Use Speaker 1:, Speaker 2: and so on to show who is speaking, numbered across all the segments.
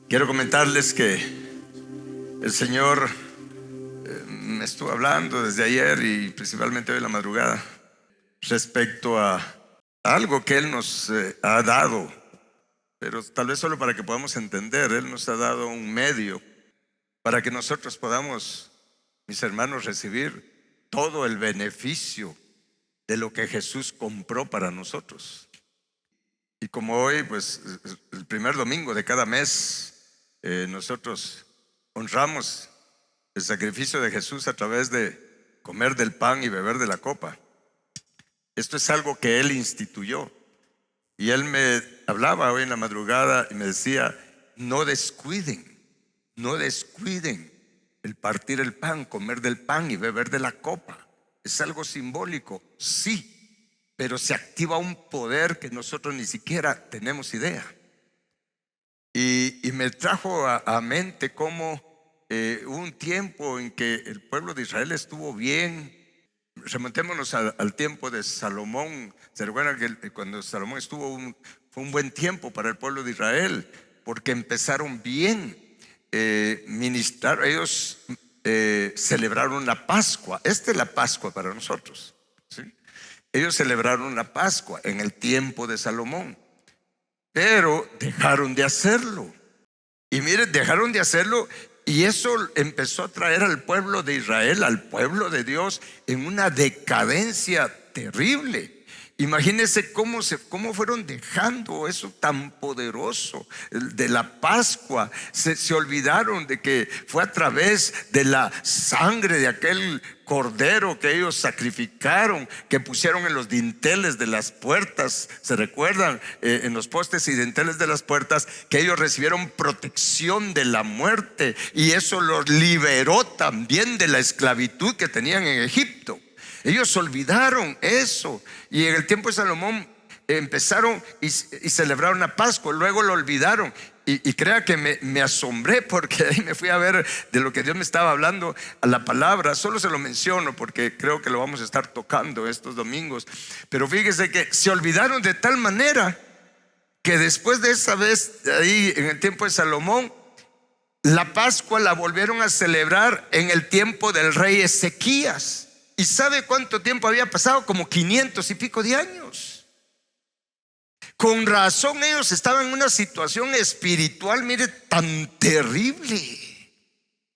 Speaker 1: Quiero comentarles que el Señor me estuvo hablando desde ayer y principalmente hoy en la madrugada respecto a algo que Él nos ha dado, pero tal vez solo para que podamos entender. Él nos ha dado un medio para que nosotros podamos, mis hermanos, recibir todo el beneficio de lo que Jesús compró para nosotros. Y como hoy, pues el primer domingo de cada mes, nosotros honramos el sacrificio de Jesús a través de comer del pan y beber de la copa. Esto es algo que Él instituyó. Y Él me hablaba hoy en la madrugada y me decía: no descuiden el partir el pan, comer del pan y beber de la copa. Es algo simbólico, sí, pero se activa un poder que nosotros ni siquiera tenemos idea. Y me trajo a mente cómo hubo un tiempo en que el pueblo de Israel estuvo bien. Remontémonos al tiempo de Salomón. Se recuerdan que cuando Salomón estuvo fue un buen tiempo para el pueblo de Israel, porque empezaron bien. Ellos celebraron la Pascua. Esta es la Pascua para nosotros, ¿sí? Ellos celebraron la Pascua en el tiempo de Salomón, pero dejaron de hacerlo. Y miren, dejaron de hacerlo, y eso empezó a traer al pueblo de Israel, al pueblo de Dios, en una decadencia terrible. Imagínense cómo fueron dejando eso tan poderoso de la Pascua. Se olvidaron de que fue a través de la sangre de aquel cordero que ellos sacrificaron, que pusieron en los dinteles de las puertas. ¿Se recuerdan? En los postes y dinteles de las puertas, que ellos recibieron protección de la muerte, y eso los liberó también de la esclavitud que tenían en Egipto. Ellos olvidaron eso, y en el tiempo de Salomón empezaron y celebraron la Pascua. Luego lo olvidaron, y crea que me asombré, porque ahí me fui a ver de lo que Dios me estaba hablando a la palabra. Solo se lo menciono porque creo que lo vamos a estar tocando estos domingos. Pero fíjese que se olvidaron de tal manera que después de esa vez, ahí en el tiempo de Salomón, la Pascua la volvieron a celebrar en el tiempo del rey Ezequías. ¿Y sabe cuánto tiempo había pasado? Como 500 y pico de años. Con razón ellos estaban en una situación espiritual, mire, tan terrible.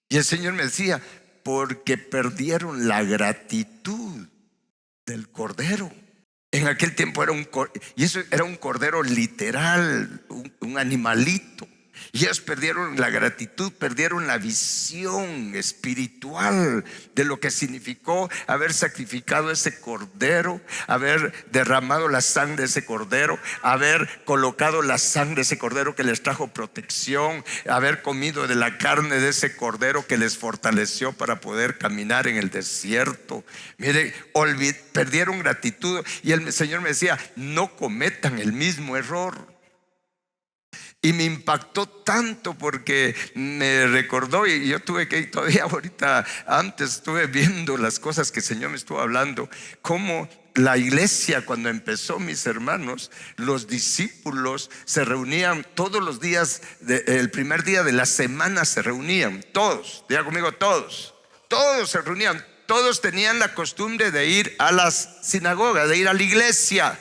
Speaker 1: Y el Señor me decía: porque perdieron la gratitud del cordero. En aquel tiempo era y eso era un cordero literal, un animalito. Y ellos perdieron la gratitud, perdieron la visión espiritual de lo que significó haber sacrificado ese cordero, haber derramado la sangre de ese cordero, haber colocado la sangre de ese cordero que les trajo protección, haber comido de la carne de ese cordero que les fortaleció para poder caminar en el desierto. Mire, perdieron gratitud, y el Señor me decía: no cometan el mismo error. Y me impactó tanto, porque me recordó, y yo tuve que todavía ahorita, antes estuve viendo las cosas que el Señor me estuvo hablando, cómo la iglesia cuando empezó, mis hermanos, los discípulos se reunían todos los días, el primer día de la semana se reunían, todos, diga conmigo, todos se reunían, todos tenían la costumbre de ir a las sinagogas, de ir a la iglesia.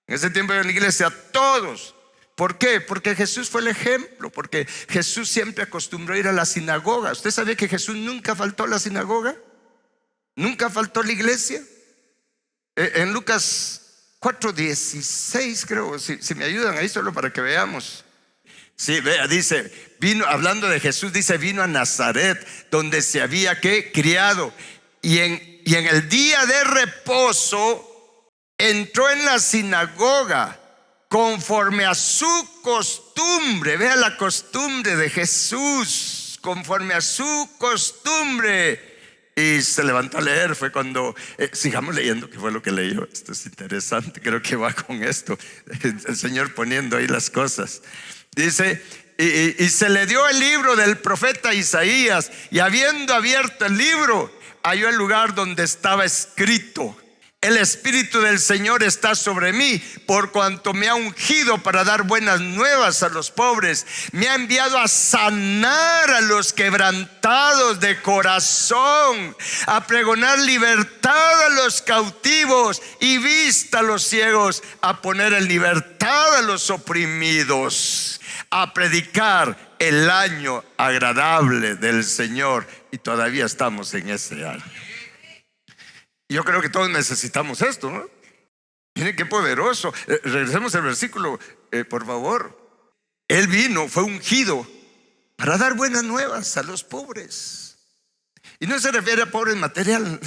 Speaker 1: En ese tiempo de la iglesia, todos. ¿Por qué? Porque Jesús fue el ejemplo, porque Jesús siempre acostumbró a ir a la sinagoga. ¿Usted sabía que Jesús nunca faltó a la sinagoga? ¿Nunca faltó a la iglesia? En Lucas 4:16, creo, si me ayudan ahí solo para que veamos. Sí, vea, dice, hablando de Jesús, dice: vino a Nazaret, donde se había criado, y en el día de reposo entró en la sinagoga conforme a su costumbre. Vea la costumbre de Jesús, conforme a su costumbre, y se levantó a leer. Fue cuando, sigamos leyendo, que fue lo que leyó. Esto es interesante, creo que va con esto, el Señor poniendo ahí las cosas. Dice: y se le dio el libro del profeta Isaías, y habiendo abierto el libro, halló el lugar donde estaba escrito: El Espíritu del Señor está sobre mí, por cuanto me ha ungido para dar buenas nuevas a los pobres. Me ha enviado a sanar a los quebrantados de corazón, a pregonar libertad a los cautivos y vista a los ciegos, a poner en libertad a los oprimidos, a predicar el año agradable del Señor. Y todavía estamos en ese año. Yo creo que todos necesitamos esto, ¿no? Miren qué poderoso. Regresemos al versículo, por favor. Él vino, fue ungido para dar buenas nuevas a los pobres. Y no se refiere a pobres material,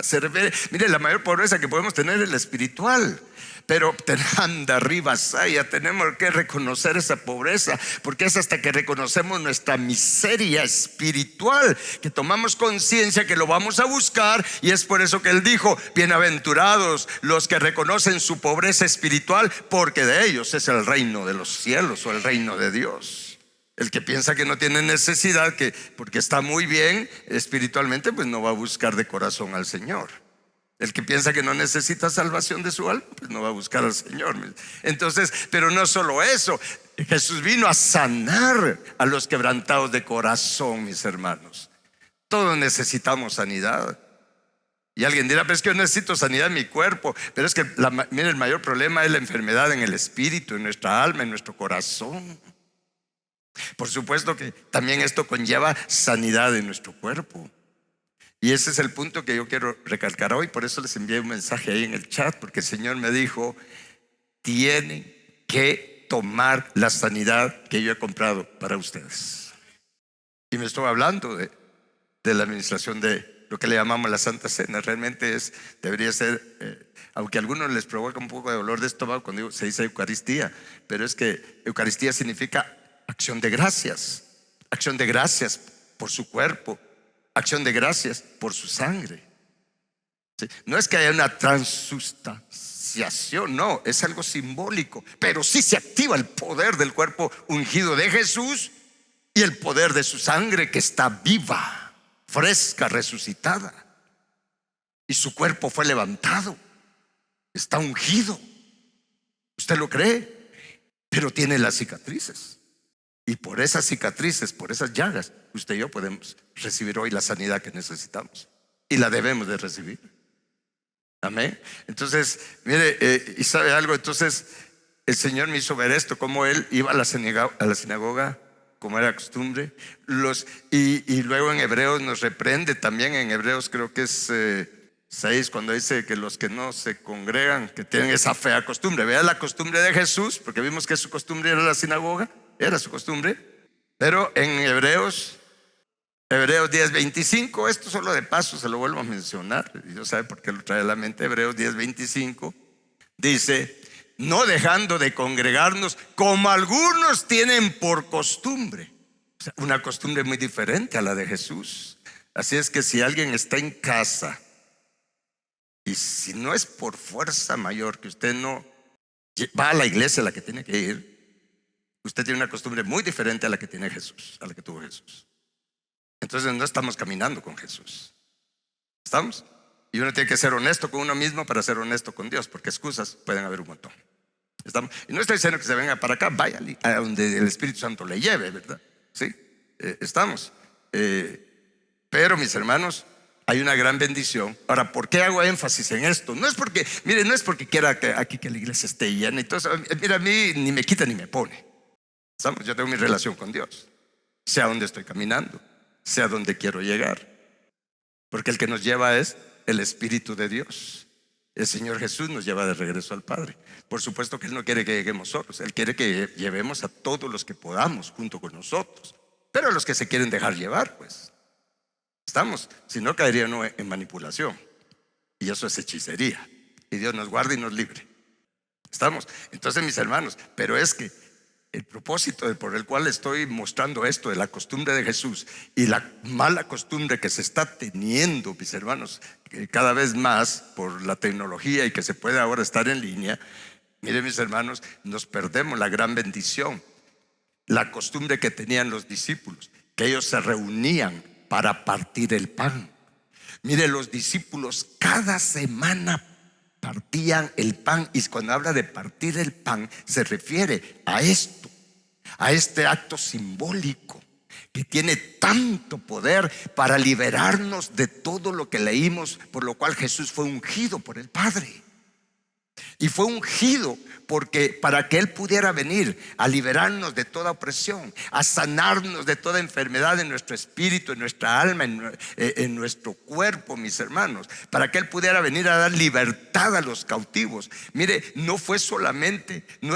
Speaker 1: se refiere, mire, la mayor pobreza que podemos tener es la espiritual. Pero anda arriba, Saya, tenemos que reconocer esa pobreza, porque es hasta que reconocemos nuestra miseria espiritual que tomamos conciencia que lo vamos a buscar. Y es por eso que él dijo: bienaventurados los que reconocen su pobreza espiritual, porque de ellos es el reino de los cielos o el reino de Dios. El que piensa que no tiene necesidad, que porque está muy bien espiritualmente, pues no va a buscar de corazón al Señor. El que piensa que no necesita salvación de su alma, pues no va a buscar al Señor. Entonces, pero no solo eso, Jesús vino a sanar a los quebrantados de corazón, mis hermanos. Todos necesitamos sanidad. Y alguien dirá: pero es que yo necesito sanidad en mi cuerpo. Pero es que, mire, el mayor problema es la enfermedad en el espíritu, en nuestra alma, en nuestro corazón. Por supuesto que también esto conlleva sanidad en nuestro cuerpo. Y ese es el punto que yo quiero recalcar hoy. Por eso les envié un mensaje ahí en el chat, porque el Señor me dijo: tienen que tomar la sanidad que yo he comprado para ustedes. Y me estoy hablando de la administración de lo que le llamamos la Santa Cena. Realmente debería ser, aunque a algunos les provoca un poco de dolor de estómago cuando se dice Eucaristía, pero es que Eucaristía significa acción de gracias. Acción de gracias por su cuerpo, acción de gracias por su sangre. ¿Sí? No es que haya una transustanciación, no, es algo simbólico. Pero sí se activa el poder del cuerpo ungido de Jesús y el poder de su sangre, que está viva, fresca, resucitada. Y su cuerpo fue levantado, está ungido. ¿Usted lo cree? Pero tiene las cicatrices. Y por esas cicatrices, por esas llagas, usted y yo podemos recibir hoy la sanidad que necesitamos. Y la debemos de recibir. Amén. Entonces, mire, y sabe algo, entonces el Señor me hizo ver esto, como él iba a la sinagoga, como era costumbre. Y luego en Hebreos nos reprende también, en Hebreos creo que es 6, cuando dice que los que no se congregan, que tienen esa fea costumbre. Vea la costumbre de Jesús, porque vimos que su costumbre era la sinagoga. Era su costumbre. Pero en Hebreos 10:25, esto solo de paso se lo vuelvo a mencionar, y Dios sabe por qué lo trae a la mente. Hebreos 10:25 dice: no dejando de congregarnos como algunos tienen por costumbre. O sea, una costumbre muy diferente a la de Jesús. Así es que si alguien está en casa, y si no es por fuerza mayor que usted no va a la iglesia a la que tiene que ir, usted tiene una costumbre muy diferente a la que tiene Jesús, a la que tuvo Jesús. Entonces no estamos caminando con Jesús. ¿Estamos? Y uno tiene que ser honesto con uno mismo para ser honesto con Dios, porque excusas pueden haber un montón. ¿Estamos? Y no estoy diciendo que se venga para acá, vaya a donde el Espíritu Santo le lleve, ¿verdad? Sí, estamos. Pero mis hermanos, hay una gran bendición. Ahora, ¿por qué hago énfasis en esto? No es porque, mire, no es porque quiera que aquí que la iglesia esté llena y todo eso. Mira, a mí ni me quita ni me pone. ¿Estamos? Yo tengo mi relación con Dios, sea donde estoy caminando, sea donde quiero llegar, porque el que nos lleva es el Espíritu de Dios. El Señor Jesús nos lleva de regreso al Padre. Por supuesto que Él no quiere que lleguemos solos, Él quiere que llevemos a todos los que podamos junto con nosotros, pero a los que se quieren dejar llevar, pues estamos, si no caería uno en manipulación, y eso es hechicería, y Dios nos guarde y nos libre. Estamos. Entonces, mis hermanos, pero es que el propósito por el cual estoy mostrando esto de la costumbre de Jesús y la mala costumbre que se está teniendo, mis hermanos, que cada vez más por la tecnología y que se puede ahora estar en línea. Miren, mis hermanos, nos perdemos la gran bendición, la costumbre que tenían los discípulos, que ellos se reunían para partir el pan. Mire, los discípulos cada semana partían el pan. Y cuando habla de partir el pan, se refiere a esto, a este acto simbólico que tiene tanto poder para liberarnos de todo lo que leímos, por lo cual Jesús fue ungido por el Padre. Y fue ungido porque para que Él pudiera venir a liberarnos de toda opresión, a sanarnos de toda enfermedad en nuestro espíritu, en nuestra alma, en nuestro cuerpo, mis hermanos, para que Él pudiera venir a dar libertad a los cautivos. Mire, no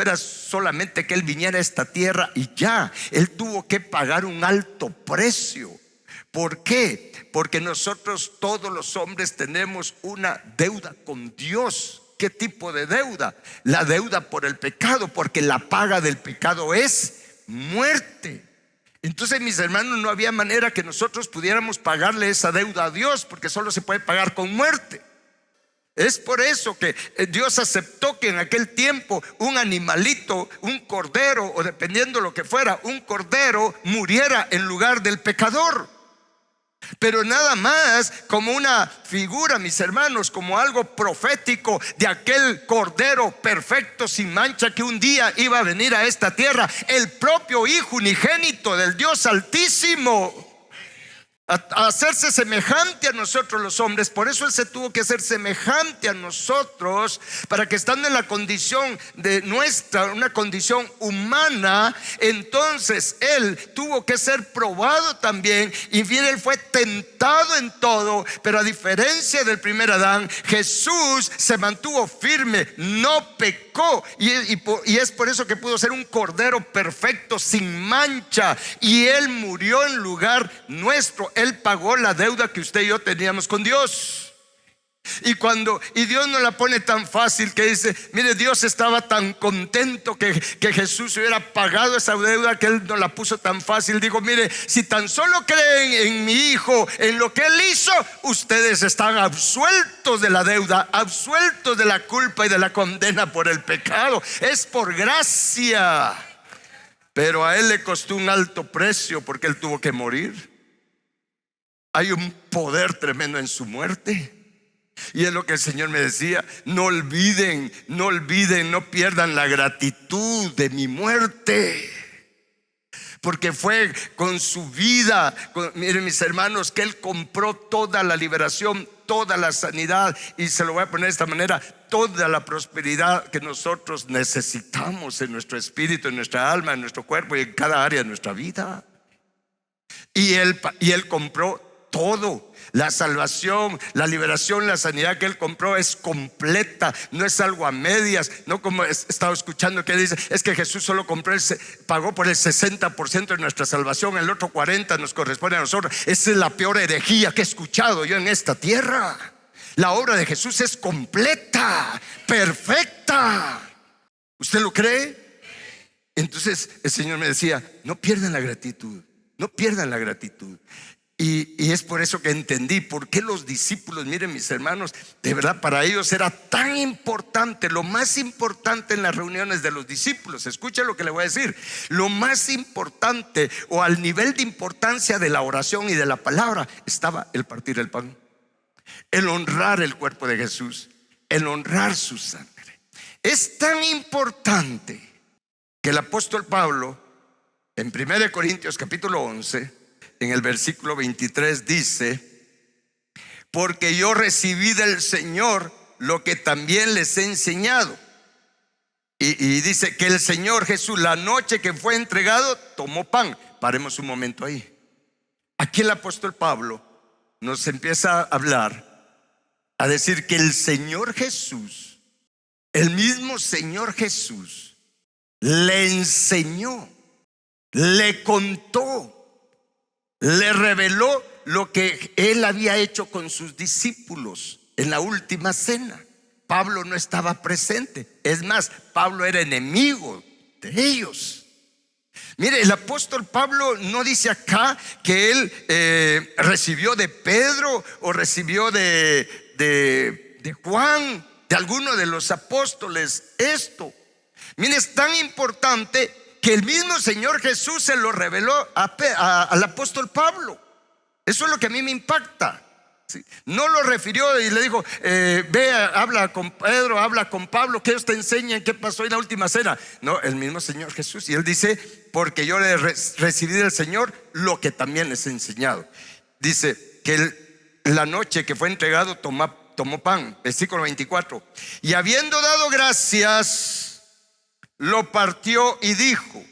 Speaker 1: era solamente que Él viniera a esta tierra y ya. Él tuvo que pagar un alto precio. ¿Por qué? Porque nosotros, todos los hombres, tenemos una deuda con Dios. ¿Qué tipo de deuda? La deuda por el pecado, porque la paga del pecado es muerte. Entonces, mis hermanos, no había manera que nosotros pudiéramos pagarle esa deuda a Dios, porque solo se puede pagar con muerte. Es por eso que Dios aceptó que en aquel tiempo un animalito, un cordero, o dependiendo lo que fuera, un cordero muriera en lugar del pecador. Pero nada más como una figura, mis hermanos, como algo profético de aquel cordero perfecto sin mancha que un día iba a venir a esta tierra, el propio Hijo unigénito del Dios Altísimo, a hacerse semejante a nosotros los hombres. Por eso Él se tuvo que hacer semejante a nosotros, para que estando en la condición de nuestra, una condición humana, entonces Él tuvo que ser probado también. Y bien, Él fue tentado en todo, pero a diferencia del primer Adán, Jesús se mantuvo firme, no pecó. Y es por eso que pudo ser un cordero perfecto, sin mancha. Y Él murió en lugar nuestro. Él pagó la deuda que usted y yo teníamos con Dios. Y Dios no la pone tan fácil, que dice, mire, Dios estaba tan contento que Jesús hubiera pagado esa deuda, que Él no la puso tan fácil. Digo, mire, si tan solo creen en mi Hijo, en lo que Él hizo, ustedes están absueltos de la deuda, absueltos de la culpa y de la condena por el pecado. Es por gracia. Pero a Él le costó un alto precio, porque Él tuvo que morir. Hay un poder tremendo en su muerte. Y es lo que el Señor me decía: no olviden, no pierdan la gratitud de mi muerte, porque fue con su vida, miren, mis hermanos, que Él compró toda la liberación, toda la sanidad, y se lo voy a poner de esta manera: toda la prosperidad que nosotros necesitamos en nuestro espíritu, en nuestra alma, en nuestro cuerpo y en cada área de nuestra vida. Y Él compró todo. La salvación, la liberación, la sanidad que Él compró es completa, no es algo a medias. No como he estado escuchando que dice, es que Jesús solo pagó por el 60% de nuestra salvación, el otro 40% nos corresponde a nosotros. Esa es la peor herejía que he escuchado yo en esta tierra. La obra de Jesús es completa, perfecta. ¿Usted lo cree? Entonces el Señor me decía: no pierdan la gratitud, no pierdan la gratitud. Y es por eso que entendí por qué los discípulos, miren, mis hermanos, de verdad para ellos era tan importante, lo más importante en las reuniones de los discípulos. Escucha lo que le voy a decir: lo más importante, o al nivel de importancia de la oración y de la palabra, estaba el partir el pan, el honrar el cuerpo de Jesús, el honrar su sangre. Es tan importante que el apóstol Pablo, en 1 Corintios capítulo 11, en el versículo 23 dice: porque yo recibí del Señor lo que también les he enseñado. Y dice que el Señor Jesús, la noche que fue entregado, tomó pan. Paremos un momento ahí. Aquí el apóstol Pablo nos empieza a hablar, a decir que el Señor Jesús, el mismo Señor Jesús, le enseñó, le contó, le reveló lo que Él había hecho con sus discípulos en la última cena. Pablo no estaba presente. Es más, Pablo era enemigo de ellos. Mire, el apóstol Pablo no dice acá que él recibió de Pedro o recibió de Juan, de alguno de los apóstoles esto. Mire, es tan importante que el mismo Señor Jesús se lo reveló al apóstol Pablo. Eso es lo que a mí me impacta. ¿sí? No lo refirió y le dijo, ve, habla con Pedro, habla con Pablo, que ellos te enseñan qué pasó en la última cena. No, el mismo Señor Jesús. Y él dice, porque yo le recibí del Señor lo que también les he enseñado. Dice que la noche que fue entregado tomó pan, versículo 24, y habiendo dado gracias, lo partió y dijo,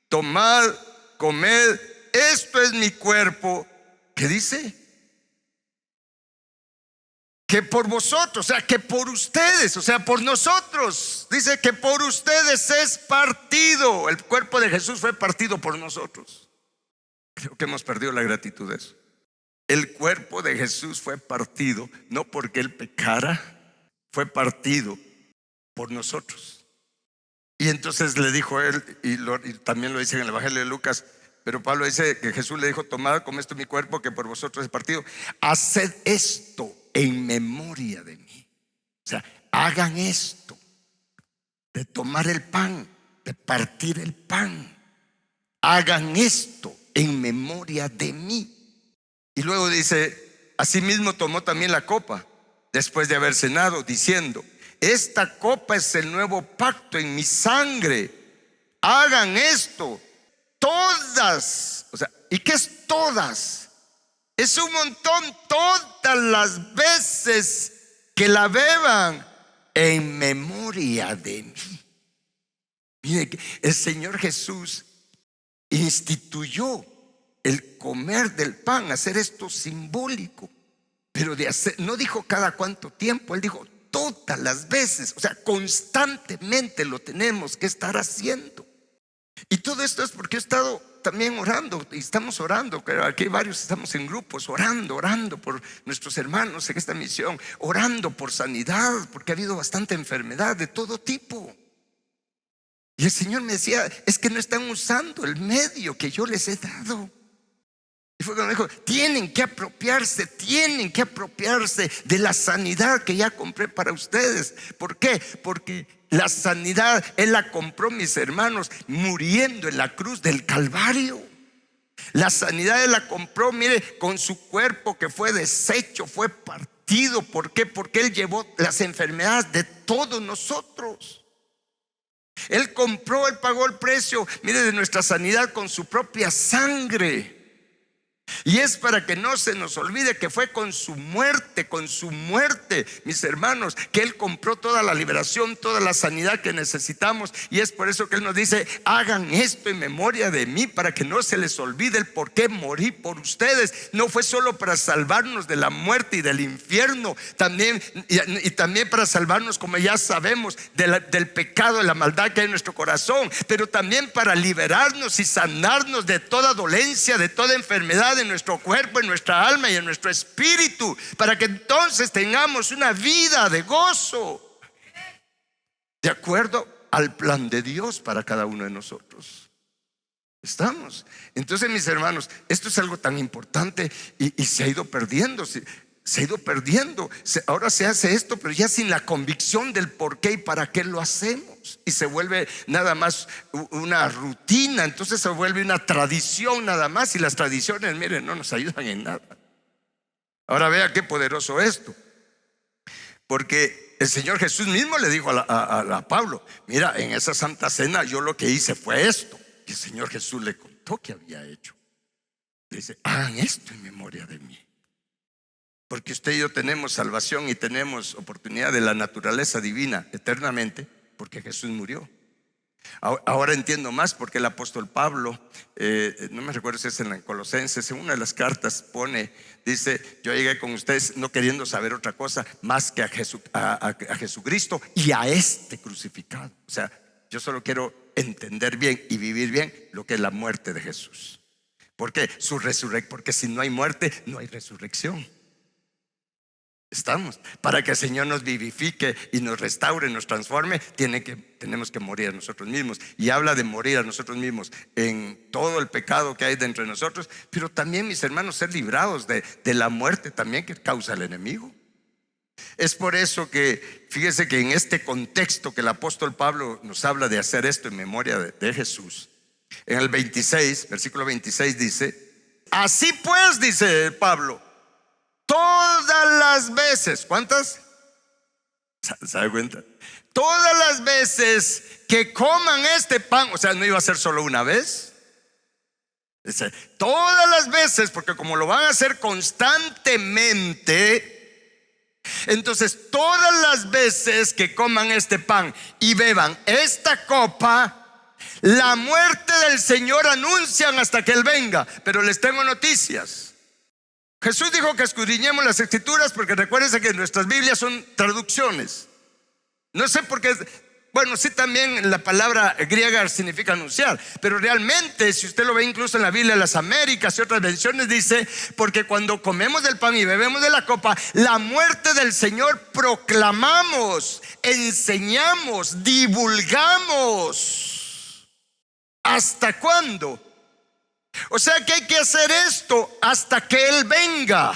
Speaker 1: tomad, comed, esto es mi cuerpo. ¿Qué dice? Que por vosotros, o sea, que por ustedes, o sea, por nosotros. Dice que por ustedes es partido. El cuerpo de Jesús fue partido por nosotros. Creo que hemos perdido la gratitud de eso. El cuerpo de Jesús fue partido, no porque Él pecara, fue partido por nosotros. Y entonces le dijo Él, y también lo dice en el Evangelio de Lucas, pero Pablo dice que Jesús le dijo, tomad, comed esto mi cuerpo, que por vosotros es partido. Haced esto en memoria de mí. O sea, hagan esto, de tomar el pan, de partir el pan. Hagan esto en memoria de mí. Y luego dice, asimismo tomó también la copa, después de haber cenado, diciendo, esta copa es el nuevo pacto en mi sangre. Hagan esto todas. O sea, ¿y qué es todas? Es un montón, todas las veces que la beban en memoria de mí. Mire, el Señor Jesús instituyó el comer del pan, hacer esto simbólico, pero de hacer, no dijo cada cuánto tiempo, Él dijo todas las veces, o sea, constantemente lo tenemos que estar haciendo. Y todo esto es porque he estado también orando, y estamos orando, aquí varios estamos en grupos, orando por nuestros hermanos en esta misión, orando por sanidad, porque ha habido bastante enfermedad de todo tipo. Y el Señor me decía, es que no están usando el medio que yo les he dado. Y fue cuando me dijo, tienen que apropiarse de la sanidad que ya compré para ustedes. ¿Por qué? Porque la sanidad Él la compró, mis hermanos, muriendo en la cruz del Calvario. La sanidad Él la compró, mire, con su cuerpo que fue deshecho, fue partido. ¿Por qué? Porque Él llevó las enfermedades de todos nosotros. Él compró, Él pagó el precio, mire, de nuestra sanidad con su propia sangre. Y es para que no se nos olvide que fue con su muerte, mis hermanos, que Él compró toda la liberación, toda la sanidad que necesitamos. Y es por eso que Él nos dice, hagan esto en memoria de mí, para que no se les olvide el por qué morí por ustedes. No fue solo para salvarnos de la muerte y del infierno, también, y también para salvarnos, como ya sabemos, del pecado, de la maldad que hay en nuestro corazón, pero también para liberarnos y sanarnos de toda dolencia, de toda enfermedad en nuestro cuerpo, en nuestra alma y en nuestro espíritu, para que entonces tengamos una vida de gozo de acuerdo al plan de Dios para cada uno de nosotros. ¿Estamos? Entonces, mis hermanos, esto es algo tan importante y se ha ido perdiendo. Se ha ido perdiendo. Ahora se hace esto, pero ya sin la convicción del por qué y para qué lo hacemos. Y se vuelve nada más una rutina. Entonces se vuelve una tradición nada más. Y las tradiciones, miren, no nos ayudan en nada. Ahora vea qué poderoso esto. Porque el Señor Jesús mismo le dijo a Pablo, mira, en esa Santa Cena yo lo que hice fue esto. Y el Señor Jesús le contó que había hecho. Le dice, hagan esto en memoria de mí. Porque usted y yo tenemos salvación y tenemos oportunidad de la naturaleza divina eternamente, porque Jesús murió. Ahora entiendo más porque el apóstol Pablo, no me recuerdo si es en Colosenses, en una de las cartas pone, dice, yo llegué con ustedes no queriendo saber otra cosa más que a Jesucristo y a este crucificado. O sea, yo solo quiero entender bien y vivir bien lo que es la muerte de Jesús. ¿Por qué? Porque si no hay muerte, no hay resurrección. Estamos, para que el Señor nos vivifique y nos restaure, nos transforme, tenemos que morir a nosotros mismos. Y habla de morir a nosotros mismos en todo el pecado que hay dentro de nosotros, pero también, mis hermanos, ser librados de la muerte también que causa el enemigo. Es por eso que, fíjese que en este contexto que el apóstol Pablo nos habla de hacer esto en memoria de Jesús, en el 26, versículo 26 dice, así pues, dice Pablo, todas las veces, ¿cuántas? ¿Se da cuenta? Todas las veces que coman este pan, o sea, no iba a ser solo una vez. Dice, todas las veces, porque como lo van a hacer constantemente, entonces todas las veces que coman este pan y beban esta copa, la muerte del Señor anuncian hasta que Él venga. Pero les tengo noticias. Jesús dijo que escudriñemos las escrituras, porque recuérdense que nuestras Biblias son traducciones. No sé por qué. Bueno, sí, también la palabra griega significa anunciar, pero realmente, si usted lo ve incluso en la Biblia de las Américas y otras versiones, dice: porque cuando comemos del pan y bebemos de la copa, la muerte del Señor proclamamos, enseñamos, divulgamos. ¿Hasta cuándo? O sea que hay que hacer esto hasta que Él venga,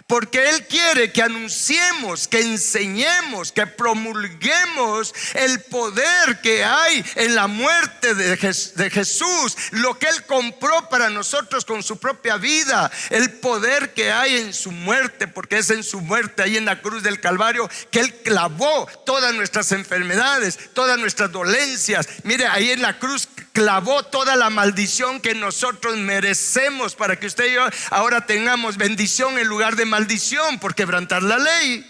Speaker 1: porque Él quiere que anunciemos, que enseñemos, que promulguemos el poder que hay en la muerte de Jesús, lo que Él compró para nosotros con su propia vida, el poder que hay en su muerte, porque es en su muerte ahí en la cruz del Calvario que Él clavó todas nuestras enfermedades, todas nuestras dolencias. Mire, ahí en la cruz clavó toda la maldición que nosotros merecemos, para que usted y yo ahora tengamos bendición en lugar de maldición por quebrantar la ley.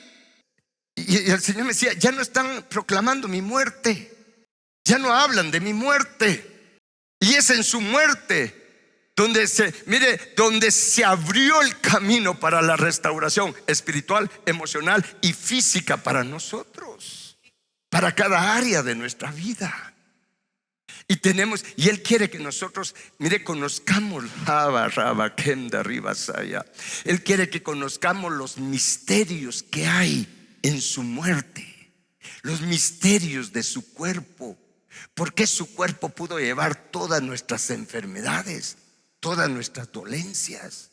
Speaker 1: Y el Señor me decía: ya no están proclamando mi muerte, ya no hablan de mi muerte. Y es en su muerte donde donde se abrió el camino para la restauración espiritual, emocional y física para nosotros, para cada área de nuestra vida. Y Él quiere que nosotros, conozcamos. Él quiere que conozcamos los misterios que hay en su muerte, los misterios de su cuerpo. ¿Por qué su cuerpo pudo llevar todas nuestras enfermedades, todas nuestras dolencias?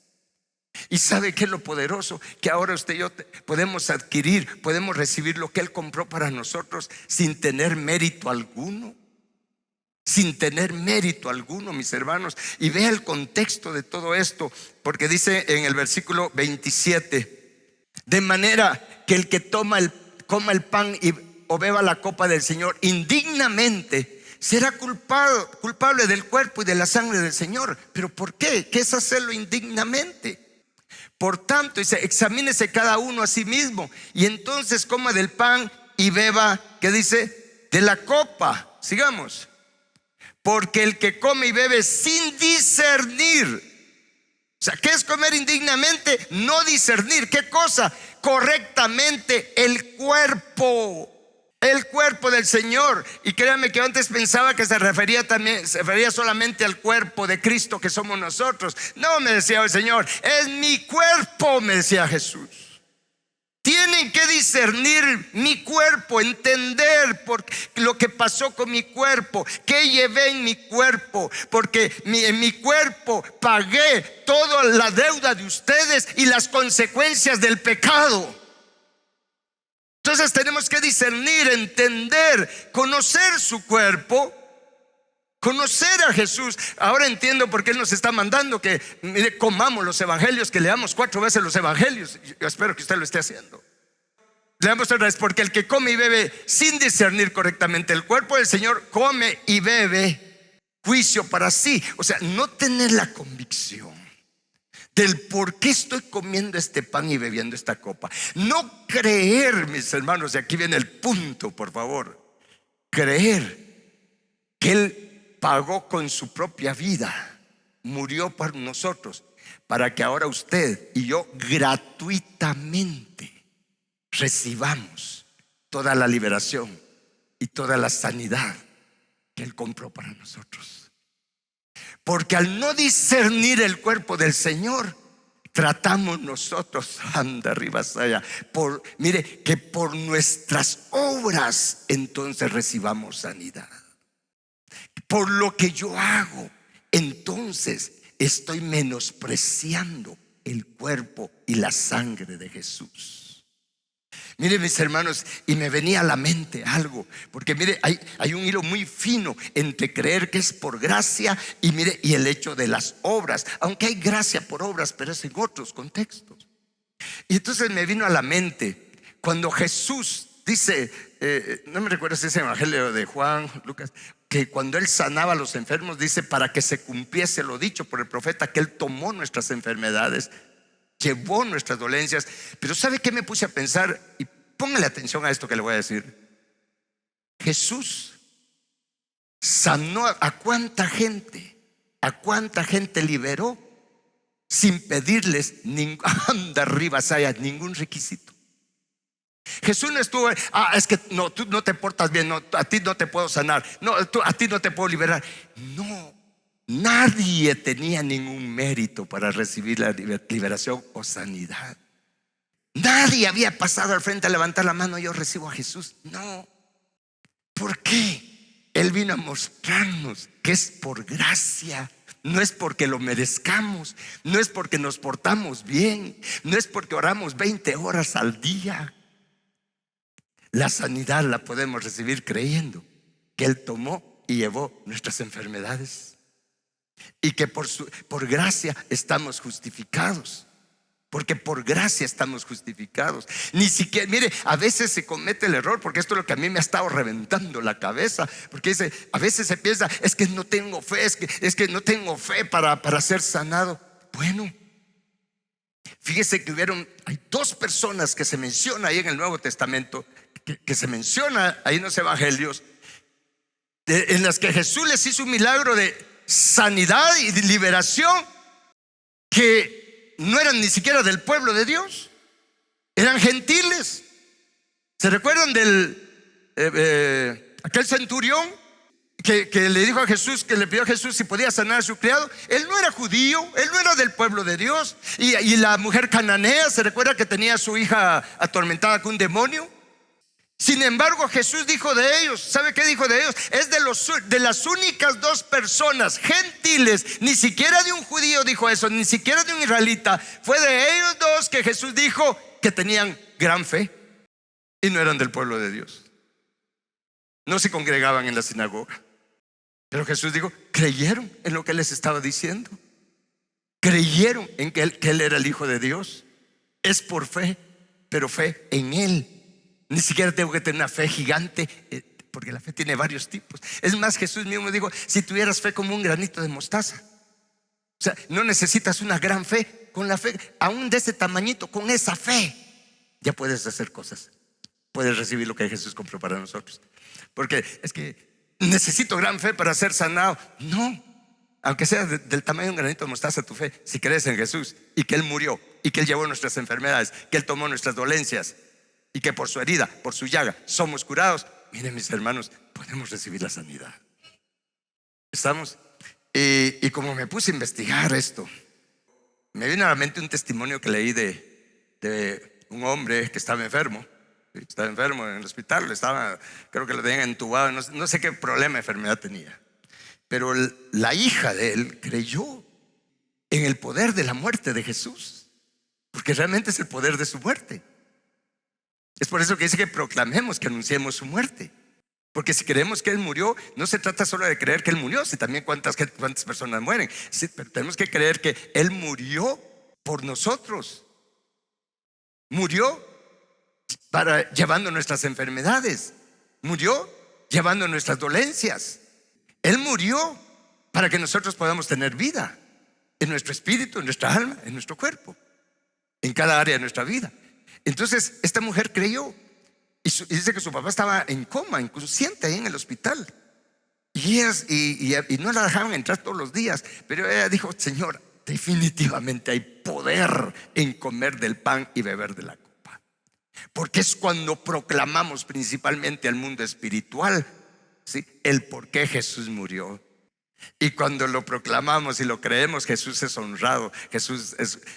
Speaker 1: ¿Y sabe qué es lo poderoso? Que ahora usted y yo podemos adquirir, podemos recibir lo que Él compró para nosotros sin tener mérito alguno. Sin tener mérito alguno, mis hermanos. Y vea el contexto de todo esto, porque dice en el versículo 27: de manera que el que coma el pan o beba la copa del Señor indignamente, será culpable del cuerpo y de la sangre del Señor. ¿Pero por qué? ¿Qué es hacerlo indignamente? Por tanto, dice: examínese cada uno a sí mismo, y entonces coma del pan y beba, ¿qué dice? De la copa. Sigamos. Porque el que come y bebe sin discernir, o sea, ¿qué es comer indignamente? No discernir. ¿Qué cosa? Correctamente el cuerpo del Señor. Y créanme que antes pensaba que se refería solamente al cuerpo de Cristo, que somos nosotros. No, me decía el Señor, es mi cuerpo, me decía Jesús. Tienen que discernir mi cuerpo, entender por lo que pasó con mi cuerpo, qué llevé en mi cuerpo, porque en mi cuerpo pagué toda la deuda de ustedes y las consecuencias del pecado. Entonces tenemos que discernir, entender, conocer su cuerpo, conocer a Jesús. Ahora entiendo por qué Él nos está mandando que comamos los evangelios, que leamos 4 veces los evangelios. Yo espero que usted lo esté haciendo. Leamos otra vez: porque el que come y bebe sin discernir correctamente el cuerpo del Señor, come y bebe juicio para sí. O sea, no tener la convicción del por qué estoy comiendo este pan y bebiendo esta copa. No creer, mis hermanos, y aquí viene el punto, por favor. Creer que Él pagó con su propia vida, murió por nosotros, para que ahora usted y yo gratuitamente recibamos toda la liberación y toda la sanidad que Él compró para nosotros. Porque al no discernir el cuerpo del Señor, tratamos nosotros, anda arriba allá, que por nuestras obras entonces recibamos sanidad. Por lo que yo hago, entonces estoy menospreciando el cuerpo y la sangre de Jesús. Mire, mis hermanos, y me venía a la mente algo, porque hay un hilo muy fino entre creer que es por gracia y el hecho de las obras, aunque hay gracia por obras, pero es en otros contextos. Y entonces me vino a la mente cuando Jesús dice, no me recuerdo si es el Evangelio de Juan, Lucas, que cuando Él sanaba a los enfermos, dice, para que se cumpliese lo dicho por el profeta, que Él tomó nuestras enfermedades, llevó nuestras dolencias. Pero ¿sabe qué me puse a pensar? Y póngale atención a esto que le voy a decir. Jesús sanó a cuánta gente liberó sin pedirles anda arriba, saya, ningún requisito. Jesús no estuvo, es que no, tú no te portas bien, no, a ti no te puedo sanar, no, a ti no te puedo liberar. No, nadie tenía ningún mérito para recibir la liberación o sanidad. Nadie había pasado al frente a levantar la mano, yo recibo a Jesús. No. ¿Por qué? Él vino a mostrarnos que es por gracia. No es porque lo merezcamos, no es porque nos portamos bien, no es porque oramos 20 horas al día. La sanidad la podemos recibir creyendo que Él tomó y llevó nuestras enfermedades y que por gracia estamos justificados. Porque por gracia estamos justificados. Ni siquiera, mire, a veces se comete el error, porque esto es lo que a mí me ha estado reventando la cabeza. Porque dice, a veces se piensa, es que no tengo fe, es que no tengo fe para ser sanado. Bueno, fíjese que hay dos personas que se menciona ahí en el Nuevo Testamento, que se menciona ahí en los evangelios, en las que Jesús les hizo un milagro de sanidad y de liberación, que no eran ni siquiera del pueblo de Dios, eran gentiles. ¿Se recuerdan del aquel centurión que le dijo a Jesús, que le pidió a Jesús si podía sanar a su criado? Él no era judío, él no era del pueblo de Dios. Y la mujer cananea, ¿se recuerda que tenía a su hija atormentada con un demonio? Sin embargo, Jesús dijo de ellos, ¿sabe qué dijo de ellos? Es de las únicas dos personas gentiles, ni siquiera de un judío dijo eso, ni siquiera de un israelita. Fue de ellos dos que Jesús dijo que tenían gran fe y no eran del pueblo de Dios. No se congregaban en la sinagoga, pero Jesús dijo, creyeron en lo que Él les estaba diciendo. Creyeron en que Él era el Hijo de Dios. Es por fe, pero fe en Él. Ni siquiera tengo que tener una fe gigante, porque la fe tiene varios tipos. Es más, Jesús mismo dijo, si tuvieras fe como un granito de mostaza. O sea, no necesitas una gran fe. Con la fe, aún de ese tamañito, con esa fe ya puedes hacer cosas. Puedes recibir lo que Jesús compró para nosotros. Porque es que necesito gran fe para ser sanado. No, aunque sea del tamaño de un granito de mostaza tu fe, si crees en Jesús y que Él murió y que Él llevó nuestras enfermedades, que Él tomó nuestras dolencias y que por su herida, por su llaga somos curados. Miren, mis hermanos, podemos recibir la sanidad. ¿Estamos? Y como me puse a investigar esto, me vino a la mente un testimonio que leí de un hombre que estaba enfermo. Estaba enfermo en el hospital, creo que lo tenían entubado, no sé qué problema de enfermedad tenía. Pero la hija de él creyó en el poder de la muerte de Jesús, porque realmente es el poder de su muerte. Es por eso que dice que proclamemos, que anunciemos su muerte. Porque si creemos que Él murió, no se trata solo de creer que Él murió, si también cuántas personas mueren. Sí, pero tenemos que creer que Él murió por nosotros. Murió llevando nuestras enfermedades. Murió llevando nuestras dolencias. Él murió para que nosotros podamos tener vida en nuestro espíritu, en nuestra alma, en nuestro cuerpo, en cada área de nuestra vida. Entonces esta mujer creyó y dice que su papá estaba en coma, inconsciente ahí en el hospital, y no la dejaban entrar todos los días. Pero ella dijo, Señor, definitivamente hay poder en comer del pan y beber de la copa. Porque es cuando proclamamos principalmente al mundo espiritual, ¿sí?, el por qué Jesús murió. Y cuando lo proclamamos y lo creemos, Jesús es honrado.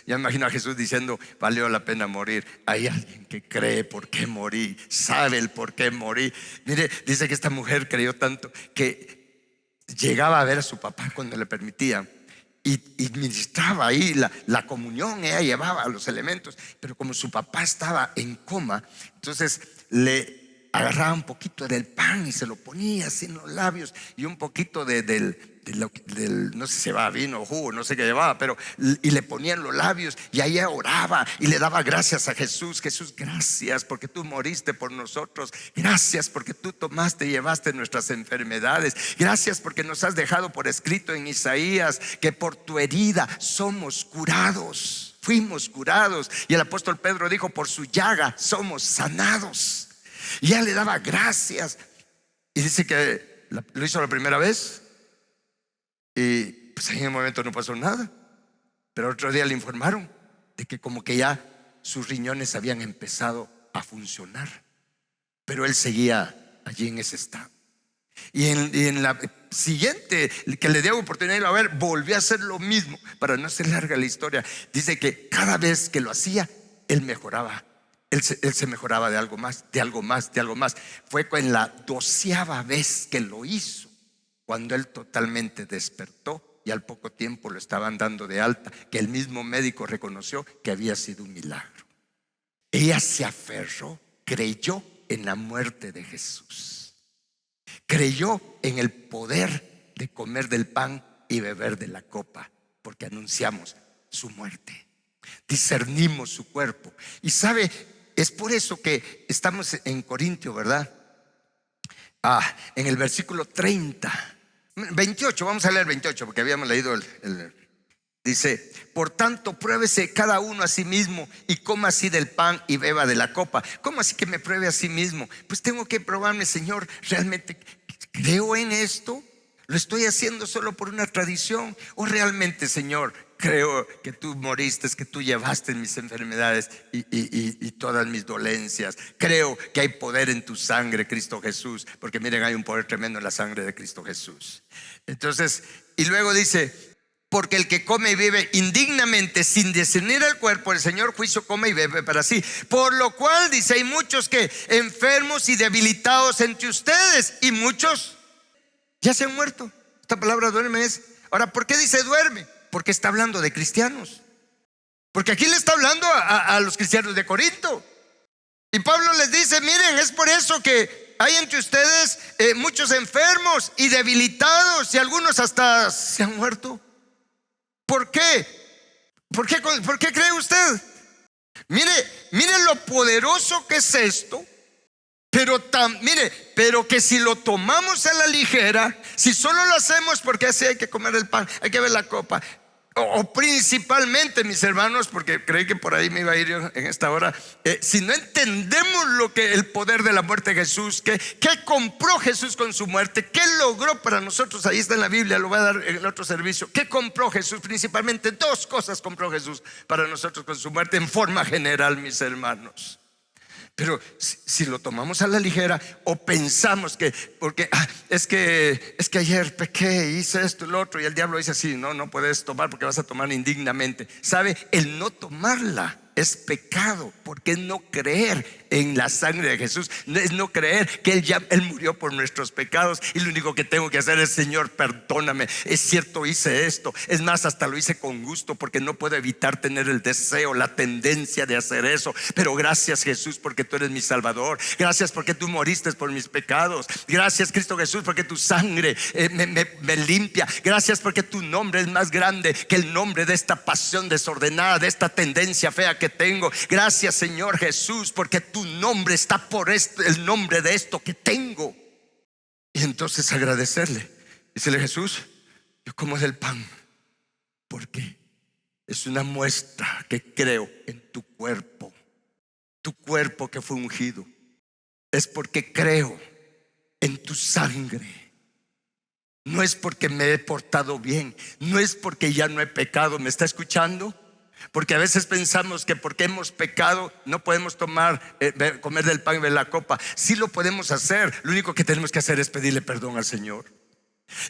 Speaker 1: Yo imagino a Jesús diciendo, valió la pena morir. Hay alguien que cree por qué morí, sabe el por qué morí. Mire, dice que esta mujer creyó tanto que llegaba a ver a su papá cuando le permitía y ministraba ahí la comunión. Ella llevaba los elementos, pero como su papá estaba en coma, entonces le agarraba un poquito del pan y se lo ponía así en los labios, y un poquito no sé si llevaba vino o jugo, no sé qué llevaba, pero y le ponía en los labios, y ahí oraba y le daba gracias a Jesús. Jesús, gracias porque tú moriste por nosotros, gracias porque tú tomaste y llevaste nuestras enfermedades, gracias porque nos has dejado por escrito en Isaías que por tu herida somos curados, fuimos curados. Y el apóstol Pedro dijo, por su llaga somos sanados. Y ya le daba gracias. Y dice que lo hizo la primera vez, y pues en el momento no pasó nada. Pero otro día le informaron de que como que ya sus riñones habían empezado a funcionar, pero él seguía allí en ese estado. Y en la siguiente que le dio oportunidad de ir a ver, volvió a hacer lo mismo. Para no hacer larga la historia, dice que cada vez que lo hacía, él mejoraba. Él se mejoraba de algo más, de algo más, de algo más. Fue en la 12ª vez que lo hizo cuando él totalmente despertó, y al poco tiempo lo estaban dando de alta, que el mismo médico reconoció que había sido un milagro. Ella se aferró, creyó en la muerte de Jesús, creyó en el poder de comer del pan y beber de la copa, porque anunciamos su muerte, discernimos su cuerpo. Y sabe, es por eso que estamos en Corintio, ¿verdad? En el versículo 28, vamos a leer 28 porque habíamos leído dice, por tanto pruébese cada uno a sí mismo y coma así del pan y beba de la copa. ¿Cómo así que me pruebe a sí mismo? Pues tengo que probarme, Señor, ¿realmente creo en esto? ¿Lo estoy haciendo solo por una tradición? ¿O realmente, Señor, creo que tú moriste, que tú llevaste mis enfermedades y todas mis dolencias? Creo que hay poder en tu sangre, Cristo Jesús, porque miren, hay un poder tremendo en la sangre de Cristo Jesús. Entonces, y luego dice, porque el que come y bebe indignamente sin discernir el cuerpo, el Señor juicio come y bebe para sí. Por lo cual, dice, hay muchos que enfermos y debilitados entre ustedes, y muchos ya se han muerto. Esta palabra duerme es, ahora, ¿por qué dice duerme? Porque está hablando de cristianos. Porque aquí le está hablando a los cristianos de Corinto. Y Pablo les dice, miren, es por eso que hay entre ustedes muchos enfermos y debilitados, y algunos hasta se han muerto. ¿Por qué? ¿Por qué cree usted? Mire lo poderoso que es esto. Pero que si lo tomamos a la ligera, si solo lo hacemos porque así hay que comer el pan, hay que ver la copa, o principalmente, mis hermanos, porque creí que por ahí me iba a ir yo en esta hora, si no entendemos lo que el poder de la muerte de Jesús, ¿qué compró Jesús con su muerte? ¿Qué logró para nosotros? Ahí está en la Biblia, lo voy a dar en el otro servicio. ¿Qué compró Jesús? Principalmente 2 cosas compró Jesús para nosotros con su muerte, en forma general, mis hermanos. Pero si lo tomamos a la ligera, o pensamos que porque es que ayer pequé, hice esto y lo otro, y el diablo dice así, no puedes tomar porque vas a tomar indignamente. ¿Sabe? El no tomarla es pecado, porque es no creer en la sangre de Jesús, es no creer que Él murió por nuestros pecados, y lo único que tengo que hacer es, Señor, perdóname, es cierto, hice esto, es más, hasta lo hice con gusto, porque no puedo evitar tener el deseo, la tendencia de hacer eso, pero gracias, Jesús, porque tú eres mi Salvador, gracias porque tú moriste por mis pecados, gracias, Cristo Jesús, porque tu sangre me limpia, gracias porque tu nombre es más grande que el nombre de esta pasión desordenada, de esta tendencia fea que tengo. Gracias, Señor Jesús, porque tu nombre está por el nombre de esto que tengo. Y entonces agradecerle, decirle, Jesús, yo como del pan porque es una muestra que creo en tu cuerpo que fue ungido, es porque creo en tu sangre. No es porque me he portado bien, no es porque ya no he pecado. ¿Me está escuchando? Porque a veces pensamos que porque hemos pecado no podemos comer del pan y de la copa. Sí lo podemos hacer, lo único que tenemos que hacer es pedirle perdón al Señor,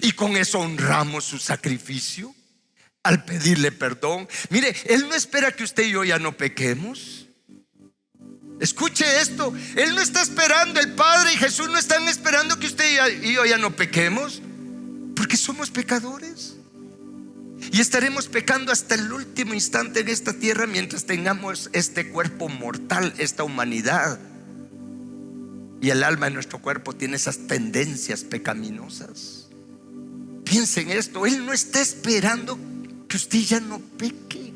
Speaker 1: y con eso honramos su sacrificio al pedirle perdón. Mire, Él no espera que usted y yo ya no pequemos. Escuche esto, Él no está esperando, el Padre y Jesús no están esperando que usted y yo ya no pequemos, porque somos pecadores. Y estaremos pecando hasta el último instante en esta tierra mientras tengamos este cuerpo mortal, esta humanidad. Y el alma de nuestro cuerpo tiene esas tendencias pecaminosas. Piensen esto, Él no está esperando que usted ya no peque,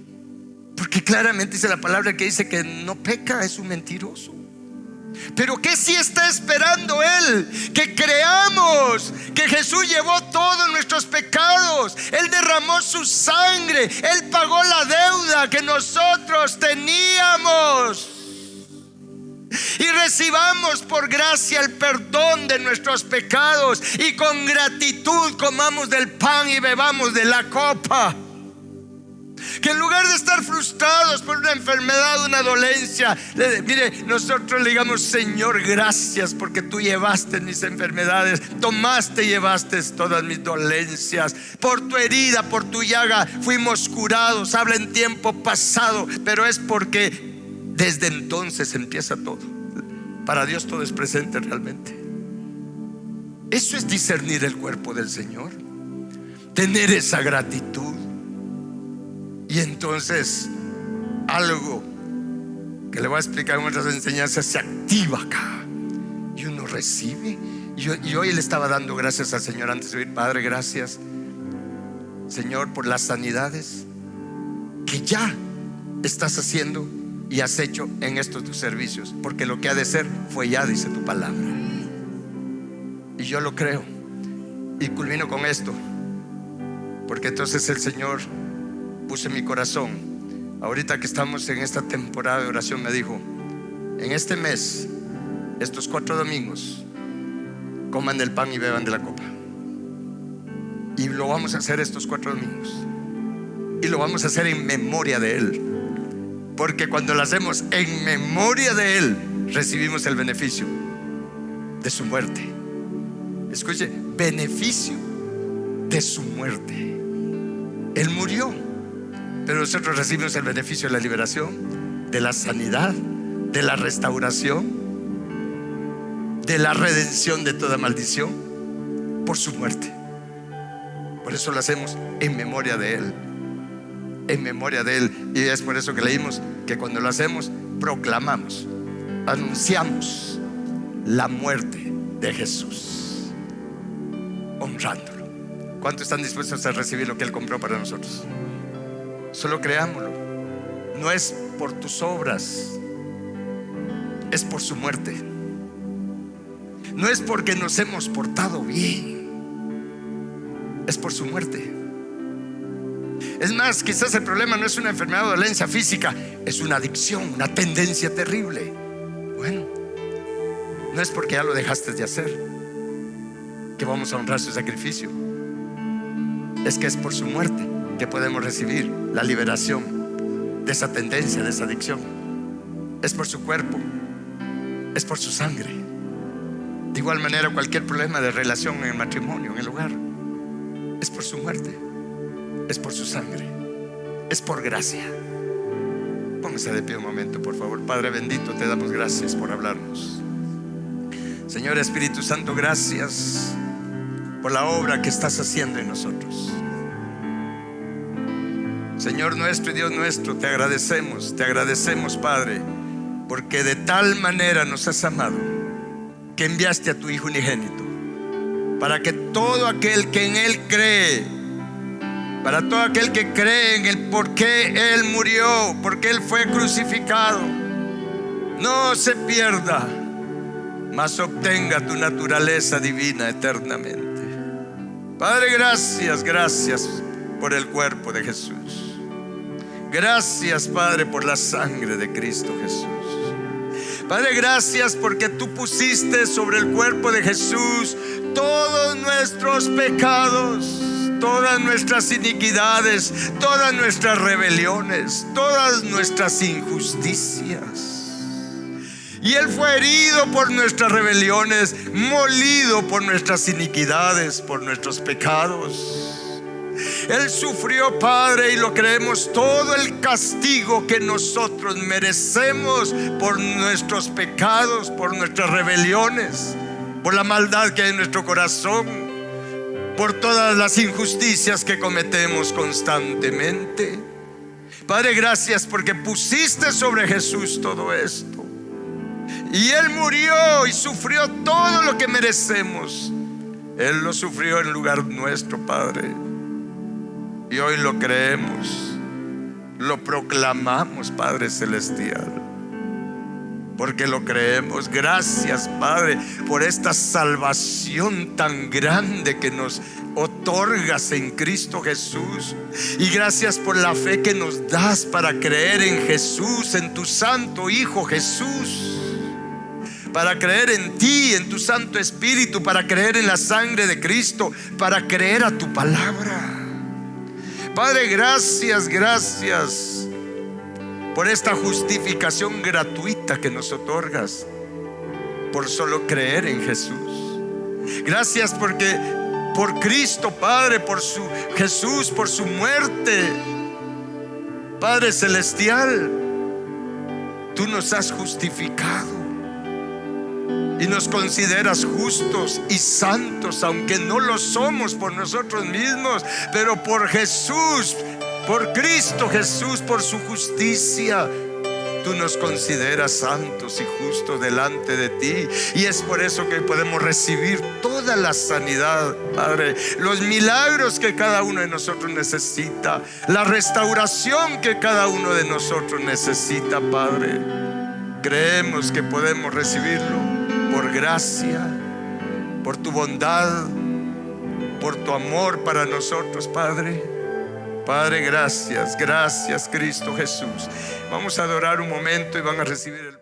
Speaker 1: porque claramente dice la palabra que dice que no peca, es un mentiroso. Pero ¿qué sí está esperando Él? Que creamos que Jesús llevó todos nuestros pecados. Él derramó su sangre, Él pagó la deuda que nosotros teníamos. Y recibamos por gracia el perdón de nuestros pecados, y con gratitud comamos del pan y bebamos de la copa. Que en lugar de estar frustrados por una enfermedad, una dolencia, mire, nosotros le digamos: Señor, gracias porque tú llevaste mis enfermedades, tomaste y llevaste todas mis dolencias. Por tu herida, por tu llaga fuimos curados. Habla en tiempo pasado, pero es porque desde entonces empieza todo. Para Dios todo es presente realmente. Eso es discernir el cuerpo del Señor, tener esa gratitud. Y entonces algo que le voy a explicar en otras enseñanzas se activa acá y uno recibe. Y hoy le estaba dando gracias al Señor antes de oír: Padre, gracias, Señor, por las sanidades que ya estás haciendo y has hecho en estos tus servicios, porque lo que ha de ser fue ya, dice tu palabra. Y yo lo creo. Y culmino con esto, porque entonces el Señor puso en mi corazón, ahorita que estamos en esta temporada de oración, me dijo: en este mes, estos 4 domingos, coman del pan y beban de la copa. Y lo vamos a hacer estos 4 domingos, y lo vamos a hacer en memoria de Él, porque cuando lo hacemos en memoria de Él, recibimos el beneficio de su muerte. Escuche, beneficio de su muerte. Él murió, pero nosotros recibimos el beneficio de la liberación, de la sanidad, de la restauración, de la redención de toda maldición por su muerte. Por eso lo hacemos en memoria de Él, en memoria de Él. Y es por eso que leímos que cuando lo hacemos, proclamamos, anunciamos la muerte de Jesús, honrándolo. ¿Cuántos están dispuestos a recibir lo que Él compró para nosotros? Solo creámoslo. No es por tus obras, es por su muerte. No es porque nos hemos portado bien, es por su muerte. Es más, quizás el problema no es una enfermedad o dolencia física, es una adicción, una tendencia terrible. Bueno, no es porque ya lo dejaste de hacer que vamos a honrar su sacrificio. Es que es por su muerte que podemos recibir la liberación de esa tendencia, de esa adicción. Es por su cuerpo, es por su sangre. De igual manera, cualquier problema de relación en el matrimonio, en el hogar, es por su muerte, es por su sangre, es por gracia. Póngase de pie un momento, por favor. Padre bendito, te damos gracias por hablarnos. Señor Espíritu Santo, gracias por la obra que estás haciendo en nosotros. Señor nuestro y Dios nuestro, te agradecemos, Padre, porque de tal manera nos has amado que enviaste a tu Hijo unigénito, para que todo aquel que en Él cree, para todo aquel que cree en el por qué Él murió, porque Él fue crucificado, no se pierda, mas obtenga tu naturaleza divina eternamente. Padre, gracias por el cuerpo de Jesús. Gracias, Padre, por la sangre de Cristo Jesús. Padre, gracias porque tú pusiste sobre el cuerpo de Jesús todos nuestros pecados, todas nuestras iniquidades, todas nuestras rebeliones, todas nuestras injusticias. Y Él fue herido por nuestras rebeliones, molido por nuestras iniquidades, por nuestros pecados. Él sufrió, Padre, y lo creemos, todo el castigo que nosotros merecemos por nuestros pecados, por nuestras rebeliones, por la maldad que hay en nuestro corazón, por todas las injusticias que cometemos constantemente. Padre, gracias porque pusiste sobre Jesús todo esto. Y Él murió y sufrió todo lo que merecemos. Él lo sufrió en lugar nuestro, Padre. Y hoy lo creemos, lo proclamamos, Padre Celestial, porque lo creemos. Gracias, Padre, por esta salvación tan grande que nos otorgas en Cristo Jesús. Y gracias por la fe que nos das para creer en Jesús, en tu Santo Hijo Jesús, para creer en ti, en tu Santo Espíritu, para creer en la sangre de Cristo, para creer a tu palabra. Padre, gracias, gracias por esta justificación gratuita que nos otorgas por solo creer en Jesús. Gracias porque por Cristo, Padre, por su Jesús, por su muerte, Padre Celestial, tú nos has justificado y nos consideras justos y santos, aunque no lo somos por nosotros mismos, pero por Jesús, por Cristo Jesús, por su justicia, tú nos consideras santos y justos delante de ti. Y es por eso que podemos recibir toda la sanidad, Padre, los milagros que cada uno de nosotros necesita, la restauración que cada uno de nosotros necesita, Padre. Creemos que podemos recibirlo por gracia, por tu bondad, por tu amor para nosotros, Padre. Padre, gracias, gracias, Cristo Jesús. Vamos a adorar un momento y van a recibir el